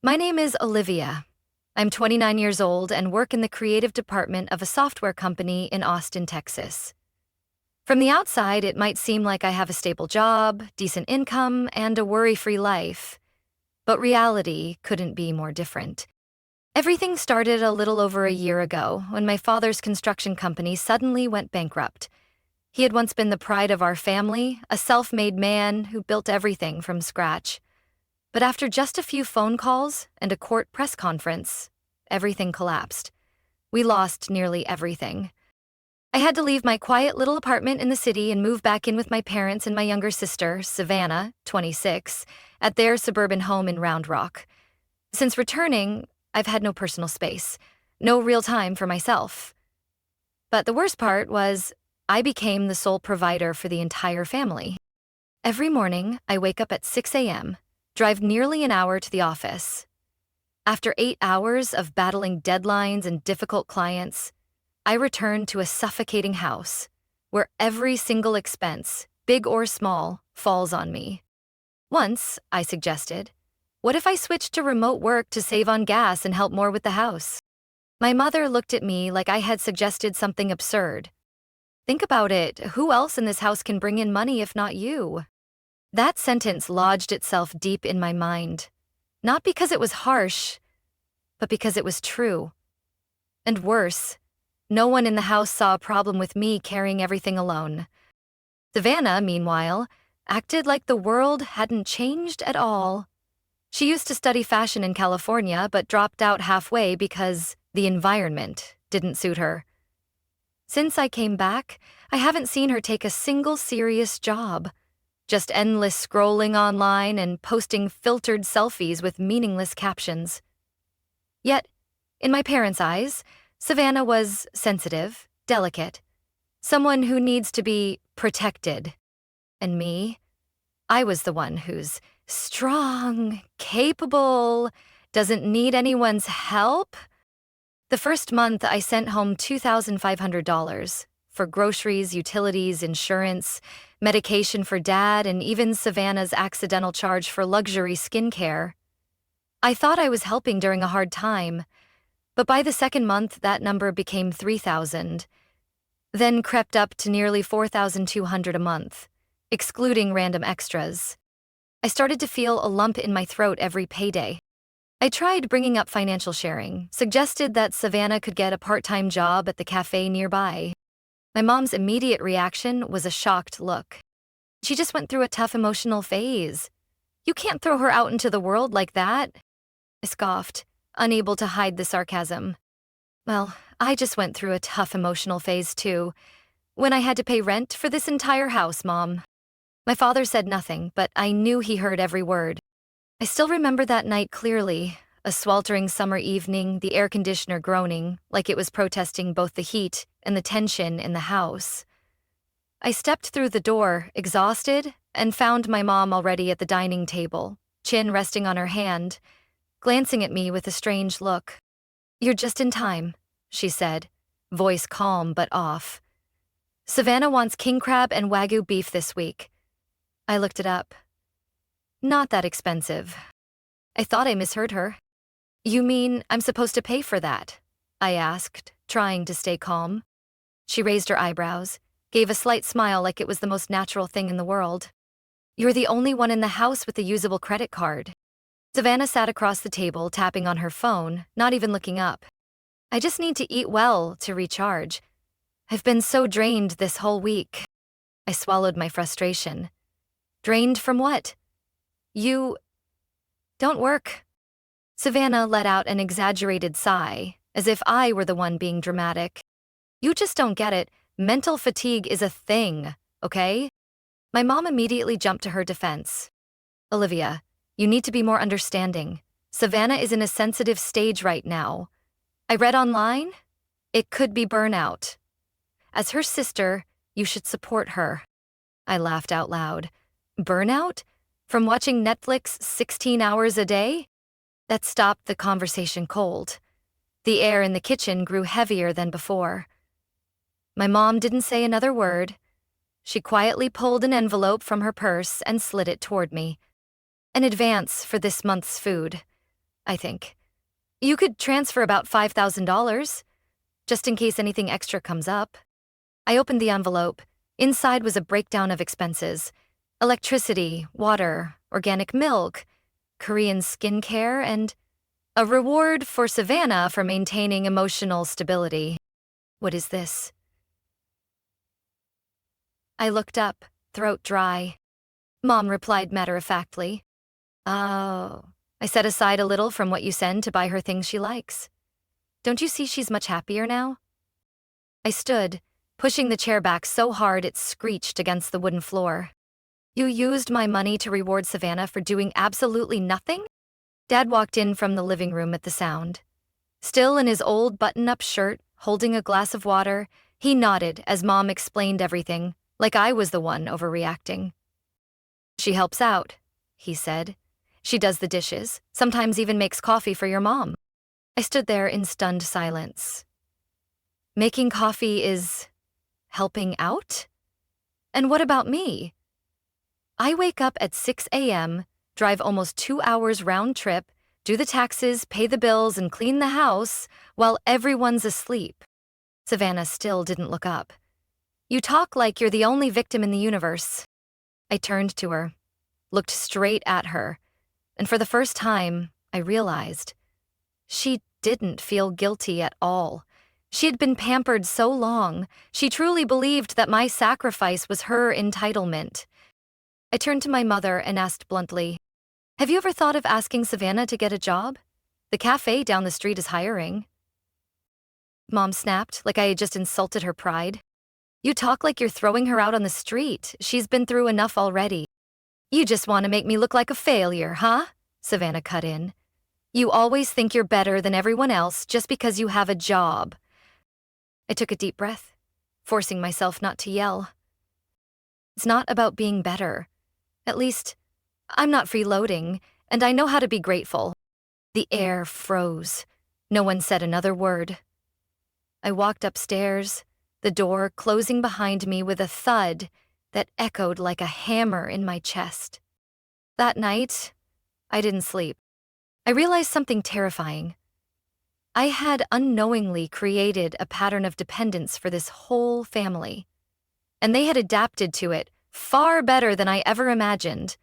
My name is Olivia. I'm 29 years old and work in the creative department of a software company in Austin, Texas. From the outside, it might seem like I have a stable job, decent income, and a worry-free life. But reality couldn't be more different. Everything started a little over a year ago when my father's construction company suddenly went bankrupt. He had once been the pride of our family, a self-made man who built everything from scratch. But after just a few phone calls and a court press conference, everything collapsed. We lost nearly everything. I had to leave my quiet little apartment in the city and move back in with my parents and my younger sister, Savannah, 26, at their suburban home in Round Rock. Since returning, I've had no personal space, no real time for myself. But the worst part was, I became the sole provider for the entire family. Every morning, I wake up at 6 a.m., drive nearly an hour to the office. After 8 hours of battling deadlines and difficult clients, I return to a suffocating house where every single expense, big or small, falls on me. Once, I suggested, what if I switched to remote work to save on gas and help more with the house? My mother looked at me like I had suggested something absurd. Think about it, who else in this house can bring in money if not you? That sentence lodged itself deep in my mind, not because it was harsh, but because it was true. And worse, no one in the house saw a problem with me carrying everything alone. Savannah, meanwhile, acted like the world hadn't changed at all. She used to study fashion in California, but dropped out halfway because the environment didn't suit her. Since I came back, I haven't seen her take a single serious job. Just endless scrolling online and posting filtered selfies with meaningless captions. Yet, in my parents' eyes, Savannah was sensitive, delicate, someone who needs to be protected. And me, I was the one who's strong, capable, doesn't need anyone's help. The first month, I sent home $2,500 for groceries, utilities, insurance, medication for Dad, and even Savannah's accidental charge for luxury skincare. I thought I was helping during a hard time, but by the second month, that number became $3,000, then crept up to nearly $4,200 a month, excluding random extras. I started to feel a lump in my throat every payday. I tried bringing up financial sharing, suggested that Savannah could get a part-time job at the cafe nearby. My mom's immediate reaction was a shocked look. She just went through a tough emotional phase. You can't throw her out into the world like that. I scoffed, unable to hide the sarcasm. Well, I just went through a tough emotional phase too, when I had to pay rent for this entire house, Mom. My father said nothing, but I knew he heard every word. I still remember that night clearly, a sweltering summer evening, the air conditioner groaning like it was protesting both the heat and the tension in the house. I stepped through the door, exhausted, and found my mom already at the dining table, chin resting on her hand, glancing at me with a strange look. "You're just in time," she said, voice calm but off. "Savannah wants king crab and Wagyu beef this week." I looked it up. Not that expensive. I thought I misheard her. "You mean I'm supposed to pay for that?" I asked, trying to stay calm. She raised her eyebrows, gave a slight smile like it was the most natural thing in the world. "You're the only one in the house with a usable credit card." Savannah sat across the table, tapping on her phone, not even looking up. "I just need to eat well to recharge. I've been so drained this whole week." I swallowed my frustration. "Drained from what?" "You don't work." Savannah let out an exaggerated sigh, as if I were the one being dramatic. "You just don't get it. Mental fatigue is a thing, okay?" My mom immediately jumped to her defense. "Olivia, you need to be more understanding. Savannah is in a sensitive stage right now. I read online? It could be burnout. As her sister, you should support her." I laughed out loud. Burnout? From watching Netflix 16 hours a day? That stopped the conversation cold. The air in the kitchen grew heavier than before. My mom didn't say another word. She quietly pulled an envelope from her purse and slid it toward me. "An advance for this month's food. I think. You could transfer about $5,000, just in case anything extra comes up. I opened the envelope. Inside was a breakdown of expenses: electricity, water, organic milk, Korean skincare, and a reward for Savannah for maintaining emotional stability. What is this? I looked up, throat dry. Mom replied matter-of-factly, "Oh, I set aside a little from what you send to buy her things she likes. Don't you see she's much happier now?" I stood, pushing the chair back so hard it screeched against the wooden floor. "You used my money to reward Savannah for doing absolutely nothing?" Dad walked in from the living room at the sound. Still in his old button-up shirt, holding a glass of water, he nodded as Mom explained everything, like I was the one overreacting. "She helps out," he said. "She does the dishes, sometimes even makes coffee for your mom." I stood there in stunned silence. Making coffee is helping out? And what about me? I wake up at 6 a.m., drive almost 2 hours round trip, do the taxes, pay the bills, and clean the house while everyone's asleep. Savannah still didn't look up. "You talk like you're the only victim in the universe." I turned to her, looked straight at her, and for the first time, I realized she didn't feel guilty at all. She had been pampered so long, she truly believed that my sacrifice was her entitlement. I turned to my mother and asked bluntly, "Have you ever thought of asking Savannah to get a job? The cafe down the street is hiring." Mom snapped, like I had just insulted her pride. "You talk like you're throwing her out on the street. She's been through enough already." "You just want to make me look like a failure, huh?" Savannah cut in. "You always think you're better than everyone else just because you have a job." I took a deep breath, forcing myself not to yell. It's not about being better. At least, I'm not freeloading, and I know how to be grateful. The air froze. No one said another word. I walked upstairs, the door closing behind me with a thud that echoed like a hammer in my chest. That night, I didn't sleep. I realized something terrifying. I had unknowingly created a pattern of dependence for this whole family, and they had adapted to it far better than I ever imagined.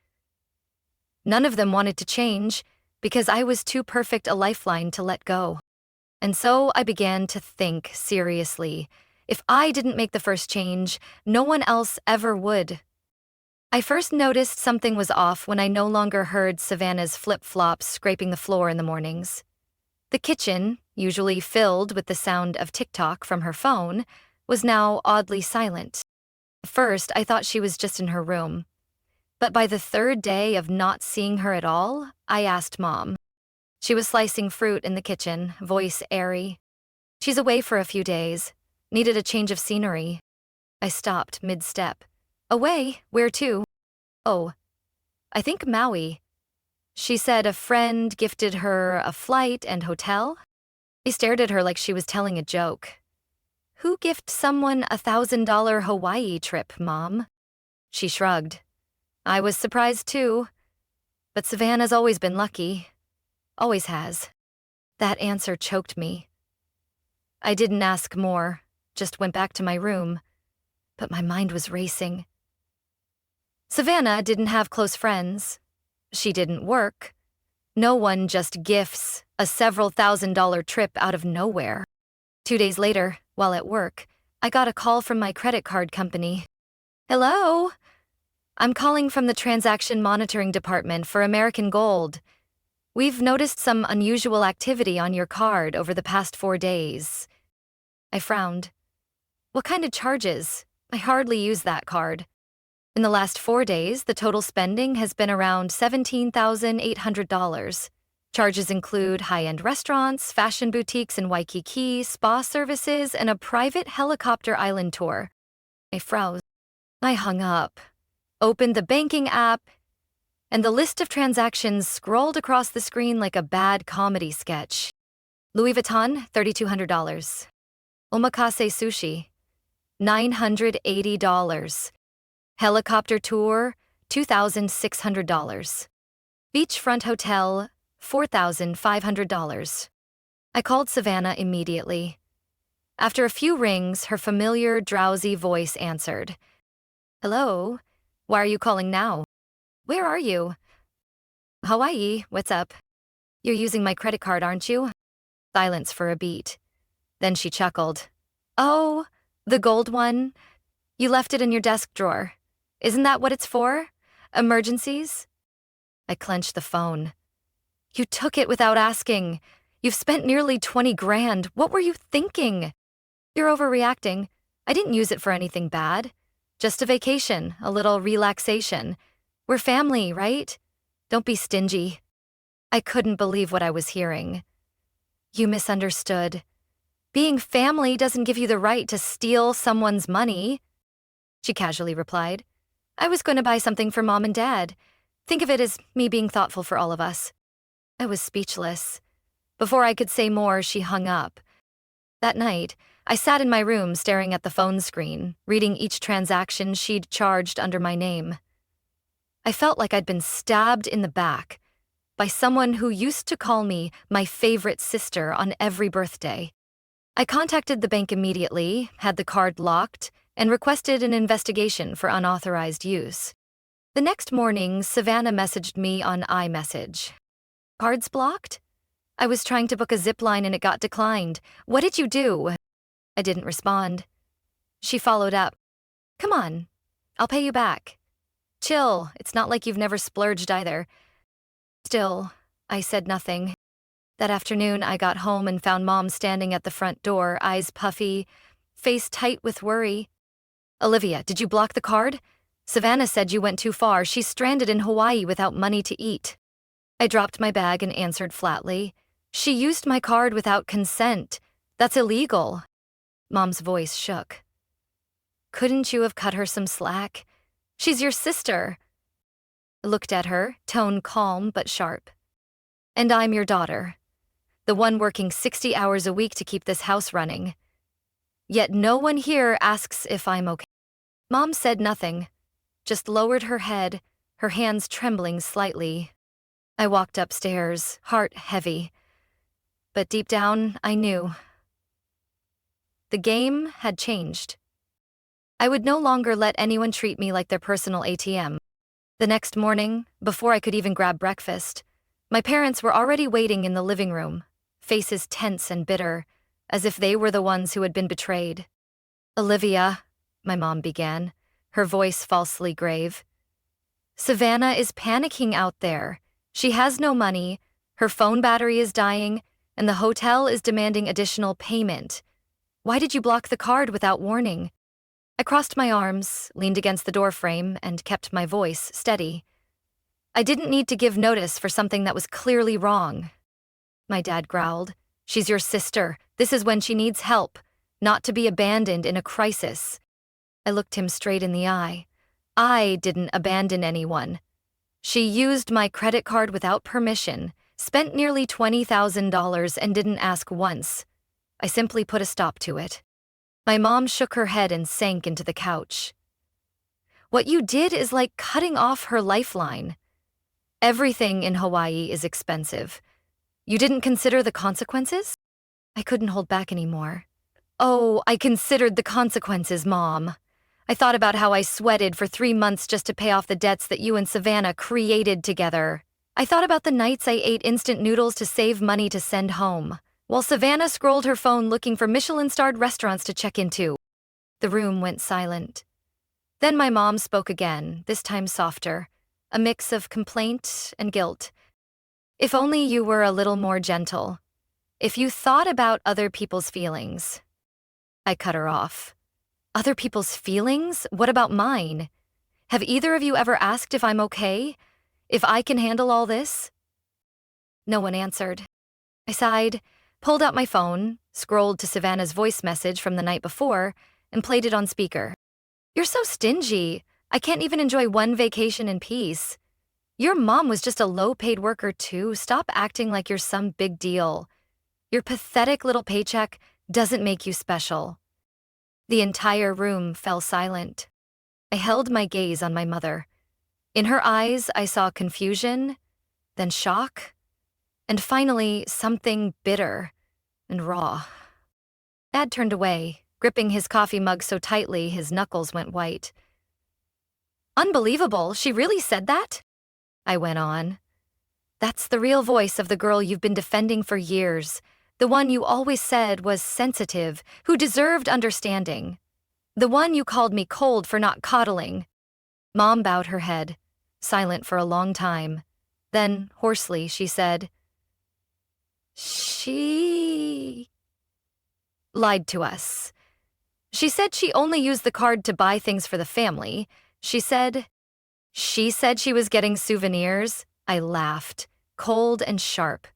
None of them wanted to change because I was too perfect a lifeline to let go. And so I began to think seriously. If I didn't make the first change, no one else ever would. I first noticed something was off when I no longer heard Savannah's flip-flops scraping the floor in the mornings. The kitchen, usually filled with the sound of TikTok from her phone, was now oddly silent. At first, I thought she was just in her room. But by the third day of not seeing her at all, I asked Mom. She was slicing fruit in the kitchen, voice airy. "She's away for a few days. Needed a change of scenery." I stopped mid-step. "Away? Where to?" "Oh, I think Maui. She said a friend gifted her a flight and hotel." I stared at her like she was telling a joke. "Who gift someone a $1,000 Hawaii trip, Mom?" She shrugged. I was surprised too. But Savannah's always been lucky. Always has. That answer choked me. I didn't ask more, just went back to my room. But my mind was racing. Savannah didn't have close friends. She didn't work. No one just gifts a several $1,000 trip out of nowhere. 2 days later, while at work, I got a call from my credit card company. "Hello? I'm calling from the transaction monitoring department for American Gold. We've noticed some unusual activity on your card over the past 4 days." I frowned. "What kind of charges? I hardly use that card." "In the last 4 days, the total spending has been around $17,800. Charges include high-end restaurants, fashion boutiques in Waikiki, spa services, and a private helicopter island tour." I froze. I hung up, opened the banking app, and the list of transactions scrolled across the screen like a bad comedy sketch. Louis Vuitton, $3,200. Omakase sushi, $980. Helicopter tour, $2,600. Beachfront hotel, $4,500. I called Savannah immediately. After a few rings, her familiar, drowsy voice answered. Hello? Why are you calling now? Where are you? Hawaii, what's up? You're using my credit card, aren't you? Silence for a beat. Then she chuckled. Oh, the gold one? You left it in your desk drawer. Isn't that what it's for? Emergencies? I clenched the phone. You took it without asking. You've spent nearly 20 grand. What were you thinking? You're overreacting. I didn't use it for anything bad. Just a vacation, a little relaxation. We're family, right? Don't be stingy. I couldn't believe what I was hearing. You misunderstood. Being family doesn't give you the right to steal someone's money, she casually replied. I was going to buy something for Mom and Dad. Think of it as me being thoughtful for all of us. I was speechless. Before I could say more, she hung up. That night, I sat in my room staring at the phone screen, reading each transaction she'd charged under my name. I felt like I'd been stabbed in the back by someone who used to call me my favorite sister on every birthday. I contacted the bank immediately, had the card locked, and requested an investigation for unauthorized use. The next morning, Savannah messaged me on iMessage. Cards blocked? I was trying to book a zip line and it got declined. What did you do? I didn't respond. She followed up. Come on, I'll pay you back. Chill, it's not like you've never splurged either. Still, I said nothing. That afternoon, I got home and found Mom standing at the front door, eyes puffy, face tight with worry. Olivia, did you block the card? Savannah said you went too far. She's stranded in Hawaii without money to eat. I dropped my bag and answered flatly. She used my card without consent. That's illegal. Mom's voice shook. Couldn't you have cut her some slack? She's your sister. I looked at her, tone calm but sharp. And I'm your daughter, the one working 60 hours a week to keep this house running. Yet no one here asks if I'm okay. Mom said nothing, just lowered her head, her hands trembling slightly. I walked upstairs, heart heavy. But deep down, I knew. The game had changed. I would no longer let anyone treat me like their personal ATM. The next morning, before I could even grab breakfast, my parents were already waiting in the living room, faces tense and bitter, as if they were the ones who had been betrayed. Olivia, my mom began, her voice falsely grave. Savannah is panicking out there. She has no money, her phone battery is dying, and the hotel is demanding additional payment. Why did you block the card without warning? I crossed my arms, leaned against the doorframe, and kept my voice steady. I didn't need to give notice for something that was clearly wrong. My dad growled, She's your sister. This is when she needs help, not to be abandoned in a crisis. I looked him straight in the eye. I didn't abandon anyone. She used my credit card without permission, spent nearly $20,000 and didn't ask once. I simply put a stop to it. My mom shook her head and sank into the couch. What you did is like cutting off her lifeline. Everything in Hawaii is expensive. You didn't consider the consequences? I couldn't hold back anymore. Oh, I considered the consequences, Mom. I thought about how I sweated for 3 months just to pay off the debts that you and Savannah created together. I thought about the nights I ate instant noodles to save money to send home, while Savannah scrolled her phone looking for Michelin-starred restaurants to check into. The room went silent. Then my mom spoke again, this time softer, a mix of complaint and guilt. If only you were a little more gentle. If you thought about other people's feelings. I cut her off. Other people's feelings? What about mine? Have either of you ever asked if I'm okay? If I can handle all this? No one answered. I sighed, pulled out my phone, scrolled to Savannah's voice message from the night before, and played it on speaker. You're so stingy. I can't even enjoy one vacation in peace. Your mom was just a low-paid worker too. Stop acting like you're some big deal. Your pathetic little paycheck doesn't make you special. The entire room fell silent. I held my gaze on my mother. In her eyes, I saw confusion, then shock, and finally something bitter and raw. Dad turned away, gripping his coffee mug so tightly his knuckles went white. "Unbelievable, she really said that?" I went on. "That's the real voice of the girl you've been defending for years, the one you always said was sensitive, who deserved understanding. The one you called me cold for not coddling." Mom bowed her head, silent for a long time. Then, hoarsely, she said, "She lied to us. She said she only used the card to buy things for the family. She said she was getting souvenirs." I laughed, cold and sharp.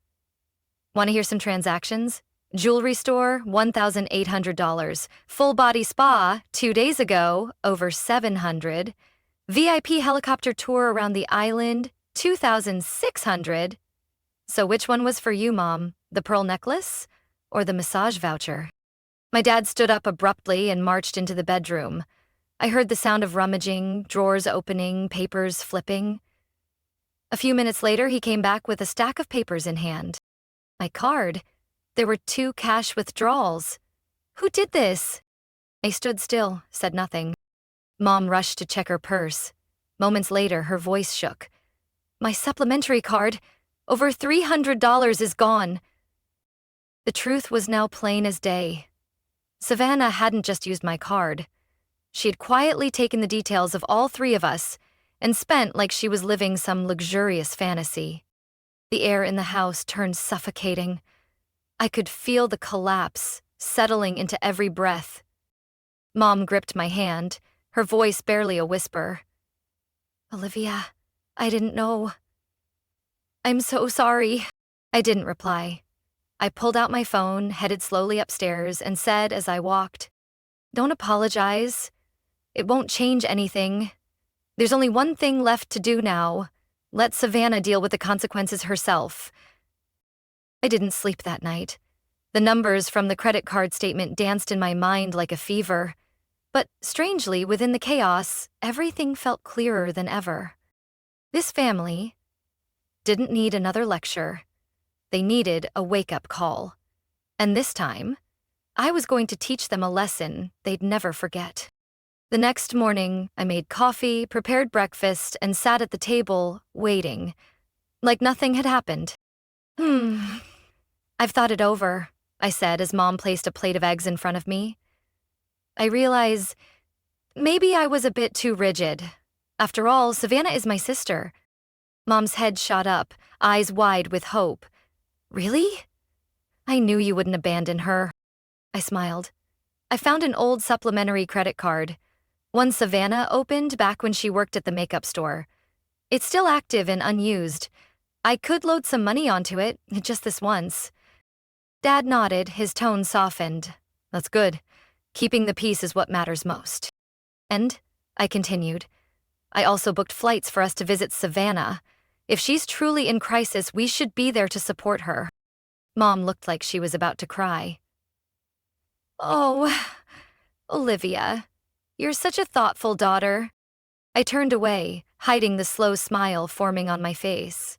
"Want to hear some transactions? Jewelry store, $1,800. Full body spa, 2 days ago, over $700. VIP helicopter tour around the island, $2,600. So which one was for you, Mom? The pearl necklace or the massage voucher?" My dad stood up abruptly and marched into the bedroom. I heard the sound of rummaging, drawers opening, papers flipping. A few minutes later, he came back with a stack of papers in hand. My card. There were 2 cash withdrawals. "Who did this?" I stood still, said nothing. Mom rushed to check her purse. Moments later, her voice shook. "My supplementary card. Over $300 is gone." The truth was now plain as day. Savannah hadn't just used my card. She had quietly taken the details of all 3 of us and spent like she was living some luxurious fantasy. The air in the house turned suffocating. I could feel the collapse settling into every breath. Mom gripped my hand, her voice barely a whisper. "Olivia, I didn't know." "I'm so sorry." I didn't reply. I pulled out my phone, headed slowly upstairs, and said as I walked, "Don't apologize. It won't change anything. There's only one thing left to do now. Let Savannah deal with the consequences herself." I didn't sleep that night. The numbers from the credit card statement danced in my mind like a fever. But strangely, within the chaos, everything felt clearer than ever. This family didn't need another lecture. They needed a wake-up call. And this time, I was going to teach them a lesson they'd never forget. The next morning, I made coffee, prepared breakfast, and sat at the table, waiting, like nothing had happened. "I've thought it over," I said as Mom placed a plate of eggs in front of me. I realize maybe I was a bit too rigid. After all, Savannah is my sister. Mom's head shot up, eyes wide with hope. "Really? I knew you wouldn't abandon her." I smiled. I found an old supplementary credit card, one Savannah opened back when she worked at the makeup store. It's still active and unused. I could load some money onto it, just this once. Dad nodded, his tone softened. "That's good. Keeping the peace is what matters most." "And," I continued, "I also booked flights for us to visit Savannah. If she's truly in crisis, we should be there to support her." Mom looked like she was about to cry. "Oh, Olivia, you're such a thoughtful daughter." I turned away, hiding the slow smile forming on my face.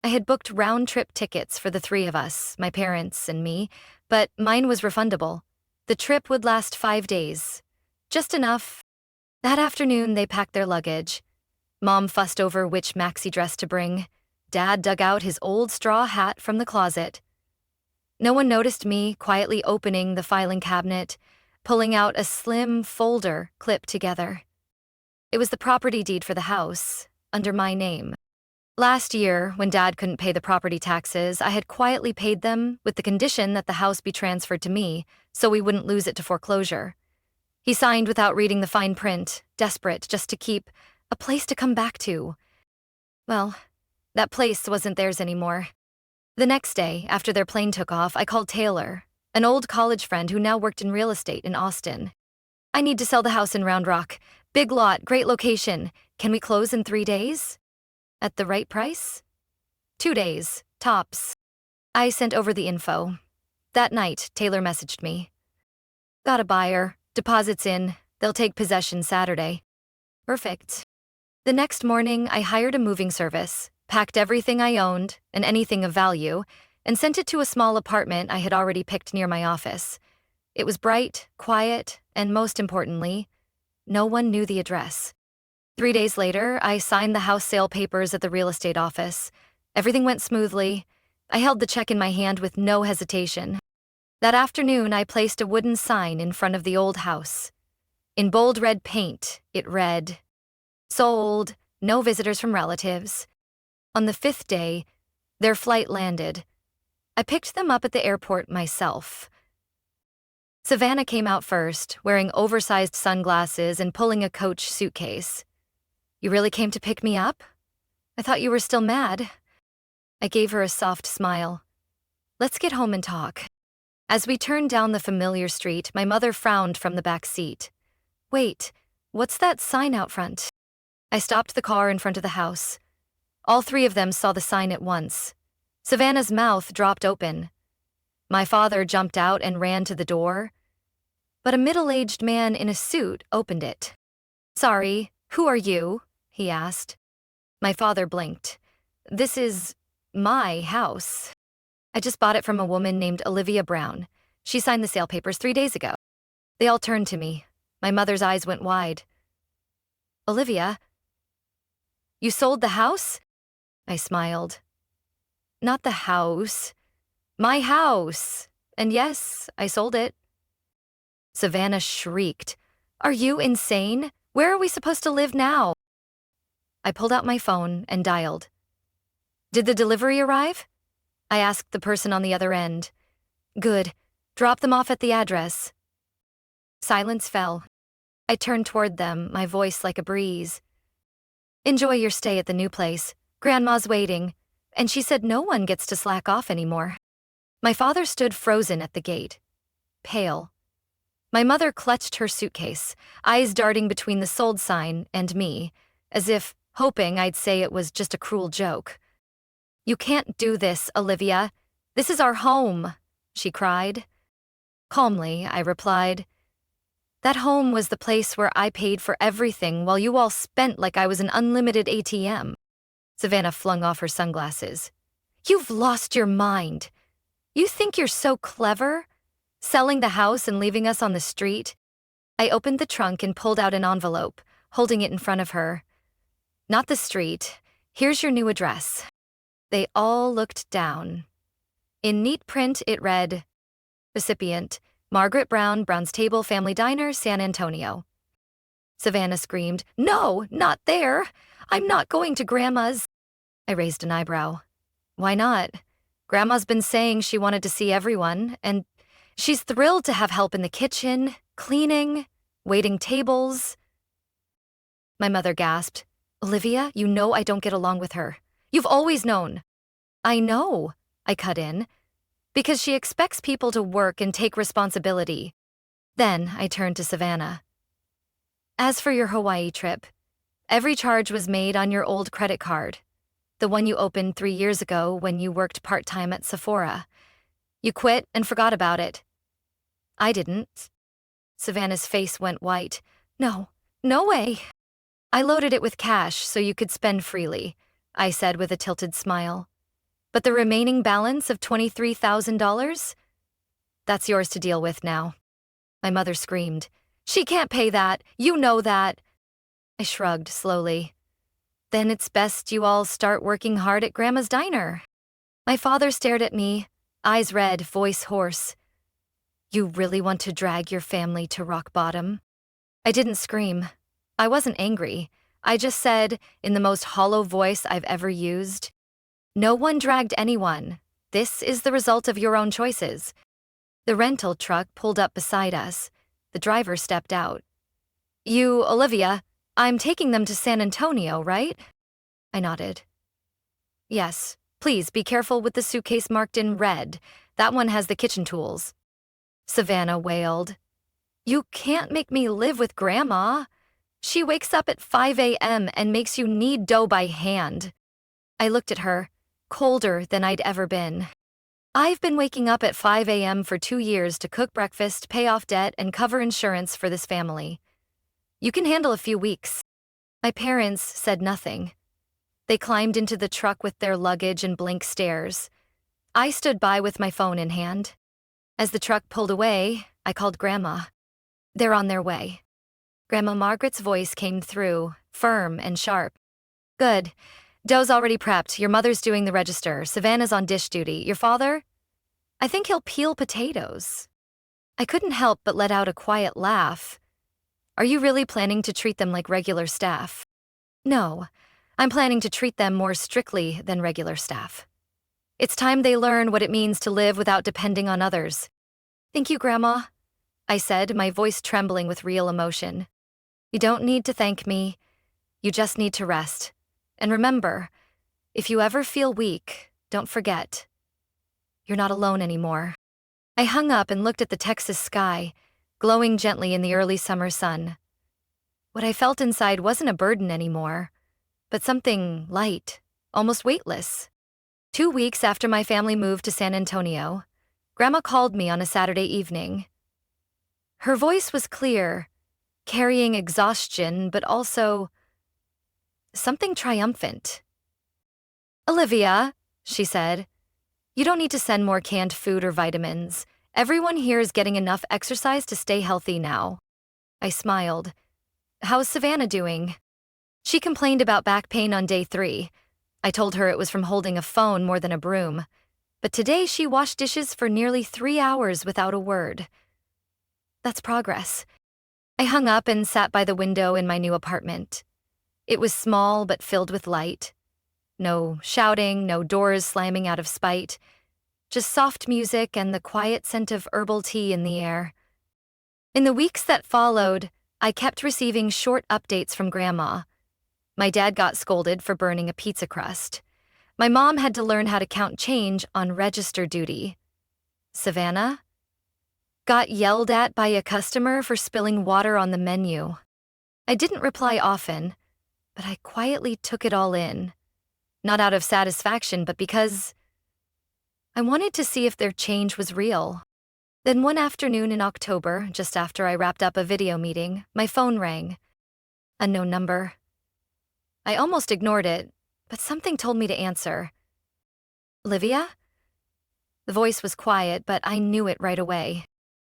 I had booked round-trip tickets for the 3 of us, my parents and me, but mine was refundable. The trip would last 5 days. Just enough. That afternoon, they packed their luggage. Mom fussed over which maxi dress to bring. Dad dug out his old straw hat from the closet. No one noticed me quietly opening the filing cabinet, pulling out a slim folder clipped together. It was the property deed for the house, under my name. Last year, when Dad couldn't pay the property taxes, I had quietly paid them with the condition that the house be transferred to me, so we wouldn't lose it to foreclosure. He signed without reading the fine print, desperate just to keep a place to come back to. Well, that place wasn't theirs anymore. The next day, after their plane took off, I called Taylor, an old college friend who now worked in real estate in Austin. "I need to sell the house in Round Rock. Big lot, great location. Can we close in 3 days? At the right price?" 2 days, tops. I sent over the info. That night, Taylor messaged me. "Got a buyer. Deposits in. They'll take possession Saturday." Perfect. The next morning, I hired a moving service, packed everything I owned and anything of value, and sent it to a small apartment I had already picked near my office. It was bright, quiet, and most importantly, no one knew the address. 3 days later, I signed the house sale papers at the real estate office. Everything went smoothly. I held the check in my hand with no hesitation. That afternoon, I placed a wooden sign in front of the old house. In bold red paint, it read, "Sold, no visitors from relatives." On the 5th day, their flight landed. I picked them up at the airport myself. Savannah came out first, wearing oversized sunglasses and pulling a Coach suitcase. "You really came to pick me up? I thought you were still mad." I gave her a soft smile. "Let's get home and talk." As we turned down the familiar street, my mother frowned from the back seat. "Wait, what's that sign out front?" I stopped the car in front of the house. All three of them saw the sign at once. Savannah's mouth dropped open. My father jumped out and ran to the door, but a middle-aged man in a suit opened it. "Sorry, who are you?" he asked. My father blinked. "This is my house. I just bought it from a woman named Olivia Brown. She signed the sale papers 3 days ago." They all turned to me. My mother's eyes went wide. "Olivia? You sold the house?" I smiled. "Not the house. My house. And yes, I sold it." Savannah shrieked. "Are you insane? Where are we supposed to live now?" I pulled out my phone and dialed. "Did the delivery arrive?" I asked the person on the other end. "Good. Drop them off at the address." Silence fell. I turned toward them, my voice like a breeze. "Enjoy your stay at the new place. Grandma's waiting, and she said no one gets to slack off anymore." My father stood frozen at the gate, pale. My mother clutched her suitcase, eyes darting between the sold sign and me, as if hoping I'd say it was just a cruel joke. "You can't do this, Olivia. This is our home," she cried. Calmly, I replied, "That home was the place where I paid for everything while you all spent like I was an unlimited ATM." Savannah flung off her sunglasses. "You've lost your mind. You think you're so clever? Selling the house and leaving us on the street?" I opened the trunk and pulled out an envelope, holding it in front of her. "Not the street. Here's your new address." They all looked down. In neat print, it read, "Recipient, Margaret Brown, Brown's Table Family Diner, San Antonio." Savannah screamed, "No, not there! I'm not going to Grandma's." I raised an eyebrow. "Why not? Grandma's been saying she wanted to see everyone, and she's thrilled to have help in the kitchen, cleaning, waiting tables." My mother gasped, "Olivia, you know I don't get along with her. You've always known." "I know," I cut in, "because she expects people to work and take responsibility." Then I turned to Savannah. "As for your Hawaii trip, every charge was made on your old credit card, the one you opened 3 years ago when you worked part-time at Sephora. You quit and forgot about it." "I didn't." Savannah's face went white. "No, no way." "I loaded it with cash so you could spend freely," I said with a tilted smile. "But the remaining balance of $23,000? That's yours to deal with now." My mother screamed, "She can't pay that. You know that." I shrugged slowly. "Then it's best you all start working hard at Grandma's diner." My father stared at me, eyes red, voice hoarse. "You really want to drag your family to rock bottom?" I didn't scream. I wasn't angry. I just said, in the most hollow voice I've ever used, "No one dragged anyone. This is the result of your own choices." The rental truck pulled up beside us. The driver stepped out. "You, Olivia, I'm taking them to San Antonio, right?" I nodded. "Yes, please be careful with the suitcase marked in red. That one has the kitchen tools." Savannah wailed, "You can't make me live with Grandma. She wakes up at 5 a.m. and makes you knead dough by hand." I looked at her, colder than I'd ever been. "I've been waking up at 5 a.m. for 2 years to cook breakfast, pay off debt, and cover insurance for this family. You can handle a few weeks." My parents said nothing. They climbed into the truck with their luggage and blank stares. I stood by with my phone in hand. As the truck pulled away, I called Grandma. They're on their way. Grandma Margaret's voice came through, firm and sharp. Good. Dough's already prepped. Your mother's doing the register. Savannah's on dish duty. Your father? I think he'll peel potatoes. I couldn't help but let out a quiet laugh. Are you really planning to treat them like regular staff? No, I'm planning to treat them more strictly than regular staff. It's time they learn what it means to live without depending on others. Thank you, Grandma, I said, my voice trembling with real emotion. You don't need to thank me. You just need to rest. And remember, if you ever feel weak, don't forget. You're not alone anymore. I hung up and looked at the Texas sky, glowing gently in the early summer sun. What I felt inside wasn't a burden anymore, but something light, almost weightless. 2 weeks after my family moved to San Antonio, Grandma called me on a Saturday evening. Her voice was clear, carrying exhaustion, but also something triumphant. Olivia, she said, you don't need to send more canned food or vitamins. Everyone here is getting enough exercise to stay healthy now. I smiled. How's Savannah doing? She complained about back pain on day 3. I told her it was from holding a phone more than a broom. But today she washed dishes for nearly 3 hours without a word. That's progress. I hung up and sat by the window in my new apartment. It was small but filled with light. No shouting, no doors slamming out of spite. Just soft music and the quiet scent of herbal tea in the air. In the weeks that followed, I kept receiving short updates from Grandma. My dad got scolded for burning a pizza crust. My mom had to learn how to count change on register duty. Savannah got yelled at by a customer for spilling water on the menu. I didn't reply often, but I quietly took it all in. Not out of satisfaction, but because I wanted to see if their change was real. Then one afternoon in October, just after I wrapped up a video meeting, my phone rang. Unknown number. I almost ignored it, but something told me to answer. Olivia? The voice was quiet, but I knew it right away.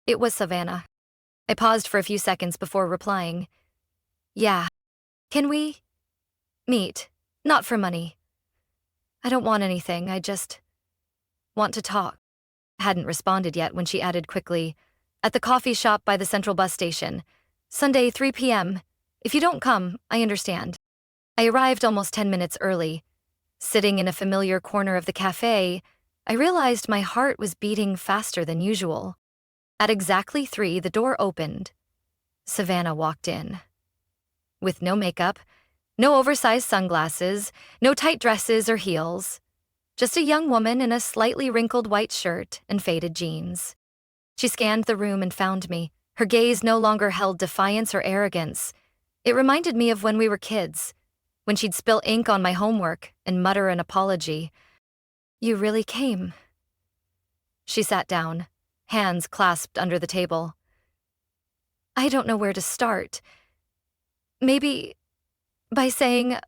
It was Savannah. I paused for a few seconds before replying. Yeah. Can we meet? Not for money. I don't want anything, I just want to talk. I hadn't responded yet when she added quickly, at the coffee shop by the Central bus station. Sunday, 3 p.m. If you don't come, I understand. I arrived almost 10 minutes early. Sitting in a familiar corner of the cafe, I realized my heart was beating faster than usual. At exactly 3, the door opened. Savannah walked in. With no makeup, no oversized sunglasses, no tight dresses or heels. Just a young woman in a slightly wrinkled white shirt and faded jeans. She scanned the room and found me. Her gaze no longer held defiance or arrogance. It reminded me of when we were kids, when she'd spill ink on my homework and mutter an apology. You really came. She sat down, hands clasped under the table. I don't know where to start. Maybe by saying,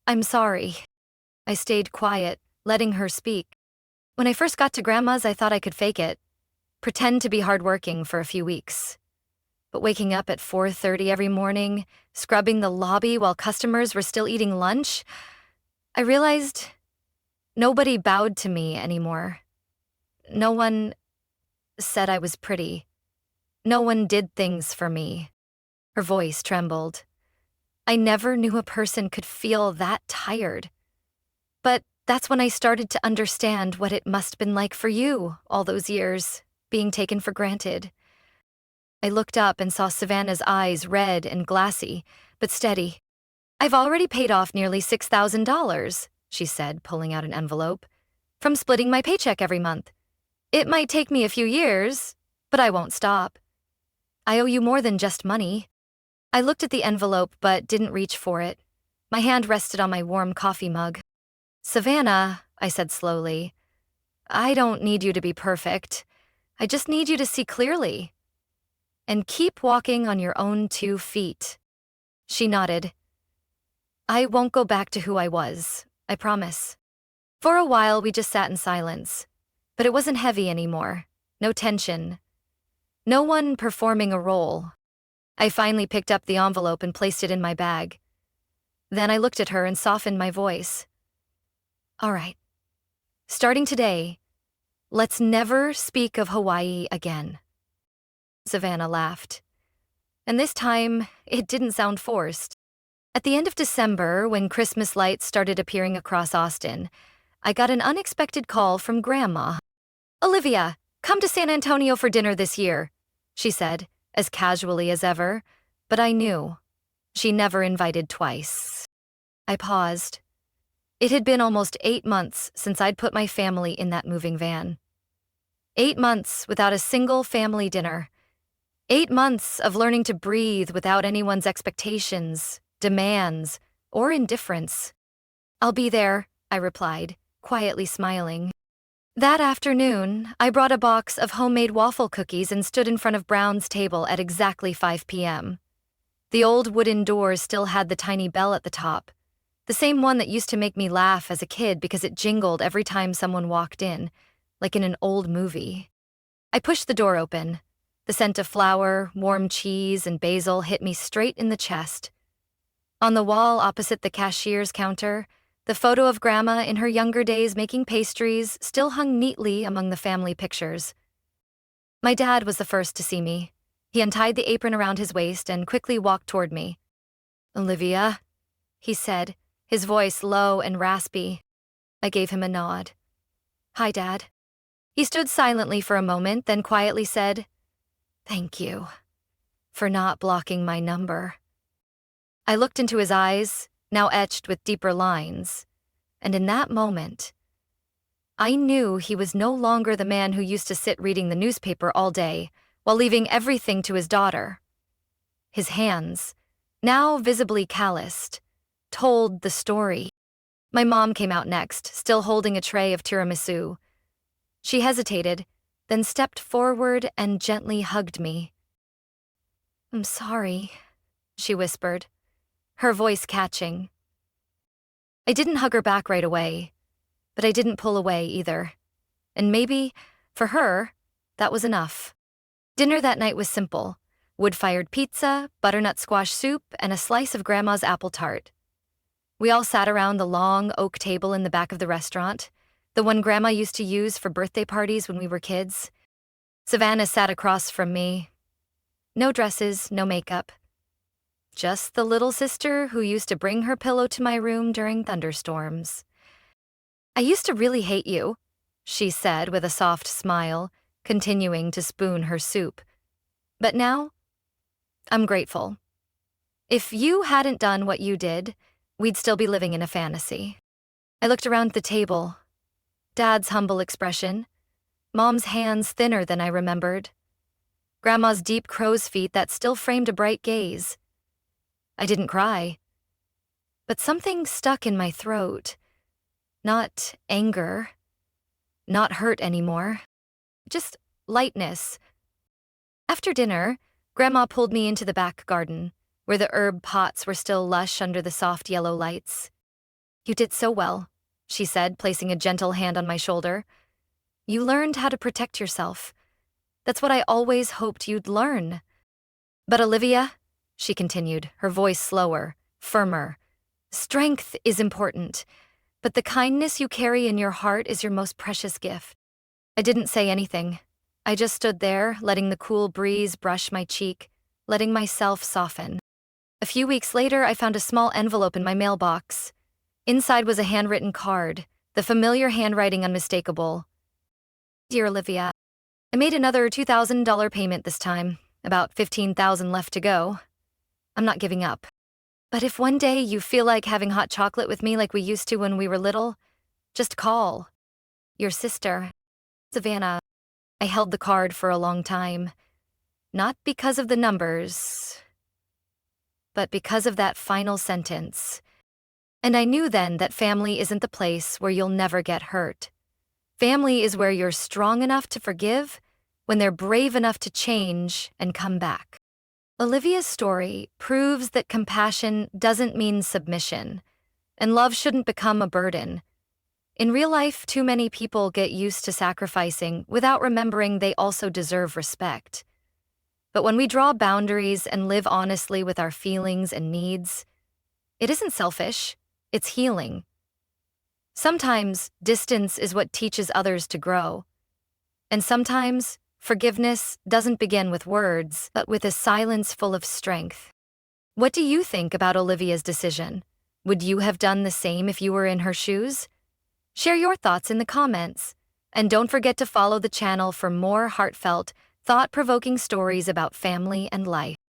I'm sorry. I stayed quiet, letting her speak. When I first got to Grandma's, I thought I could fake it, pretend to be hardworking for a few weeks. But waking up at 4:30 every morning, scrubbing the lobby while customers were still eating lunch, I realized nobody bowed to me anymore. No one said I was pretty. No one did things for me. Her voice trembled. I never knew a person could feel that tired. But that's when I started to understand what it must have been like for you all those years, being taken for granted. I looked up and saw Savannah's eyes red and glassy, but steady. I've already paid off nearly $6,000, she said, pulling out an envelope, from splitting my paycheck every month. It might take me a few years, but I won't stop. I owe you more than just money. I looked at the envelope but didn't reach for it. My hand rested on my warm coffee mug. Savannah, I said slowly, I don't need you to be perfect. I just need you to see clearly. And keep walking on your own 2 feet. She nodded. I won't go back to who I was. I promise. For a while, we just sat in silence. But it wasn't heavy anymore. No tension. No one performing a role. I finally picked up the envelope and placed it in my bag. Then I looked at her and softened my voice. All right. Starting today, let's never speak of Hawaii again. Savannah laughed. And this time, it didn't sound forced. At the end of December, when Christmas lights started appearing across Austin, I got an unexpected call from Grandma. "Olivia, come to San Antonio for dinner this year," she said, as casually as ever, but I knew. She never invited twice. I paused. It had been almost 8 months since I'd put my family in that moving van. 8 months without a single family dinner. 8 months of learning to breathe without anyone's expectations, demands, or indifference. "I'll be there," I replied, quietly smiling. That afternoon, I brought a box of homemade waffle cookies and stood in front of Brown's table at exactly 5 p.m. The old wooden doors still had the tiny bell at the top, the same one that used to make me laugh as a kid because it jingled every time someone walked in, like in an old movie. I pushed the door open. The scent of flour, warm cheese, and basil hit me straight in the chest. On the wall opposite the cashier's counter, the photo of Grandma in her younger days making pastries still hung neatly among the family pictures. My dad was the first to see me. He untied the apron around his waist and quickly walked toward me. "Olivia," he said, his voice low and raspy. I gave him a nod. "Hi, Dad." He stood silently for a moment, then quietly said, "Thank you for not blocking my number." I looked into his eyes, now etched with deeper lines, and in that moment, I knew he was no longer the man who used to sit reading the newspaper all day while leaving everything to his daughter. His hands, now visibly calloused, told the story. My mom came out next, still holding a tray of tiramisu. She hesitated, then stepped forward and gently hugged me. "I'm sorry," she whispered, her voice catching. I didn't hug her back right away, but I didn't pull away either. And maybe, for her, that was enough. Dinner that night was simple: wood-fired pizza, butternut squash soup, and a slice of Grandma's apple tart. We all sat around the long oak table in the back of the restaurant, the one Grandma used to use for birthday parties when we were kids. Savannah sat across from me. No dresses, no makeup. Just the little sister who used to bring her pillow to my room during thunderstorms. "I used to really hate you," she said with a soft smile, continuing to spoon her soup. "But now, I'm grateful. If you hadn't done what you did, we'd still be living in a fantasy." I looked around the table. Dad's humble expression, Mom's hands thinner than I remembered, Grandma's deep crow's feet that still framed a bright gaze. I didn't cry, but something stuck in my throat. Not anger, not hurt anymore, just lightness. After dinner, Grandma pulled me into the back garden, where the herb pots were still lush under the soft yellow lights. "You did so well," she said, placing a gentle hand on my shoulder. "You learned how to protect yourself. That's what I always hoped you'd learn." "But Olivia," she continued, her voice slower, firmer, "strength is important, but the kindness you carry in your heart is your most precious gift." I didn't say anything. I just stood there, letting the cool breeze brush my cheek, letting myself soften. A few weeks later, I found a small envelope in my mailbox. Inside was a handwritten card, the familiar handwriting unmistakable. "Dear Olivia, I made another $2,000 payment this time, about $15,000 left to go. I'm not giving up. But if one day you feel like having hot chocolate with me like we used to when we were little, just call. Your sister, Savannah." I held the card for a long time, not because of the numbers, but because of that final sentence. And I knew then that family isn't the place where you'll never get hurt. Family is where you're strong enough to forgive when they're brave enough to change and come back. Olivia's story proves that compassion doesn't mean submission, And love shouldn't become a burden. In real life, too many people get used to sacrificing without remembering they also deserve respect. But when we draw boundaries and live honestly with our feelings and needs, it isn't selfish, it's healing. Sometimes, distance is what teaches others to grow. And sometimes, forgiveness doesn't begin with words, but with a silence full of strength. What do you think about Olivia's decision? Would you have done the same if you were in her shoes? Share your thoughts in the comments. And don't forget to follow the channel for more heartfelt, thought-provoking stories about family and life.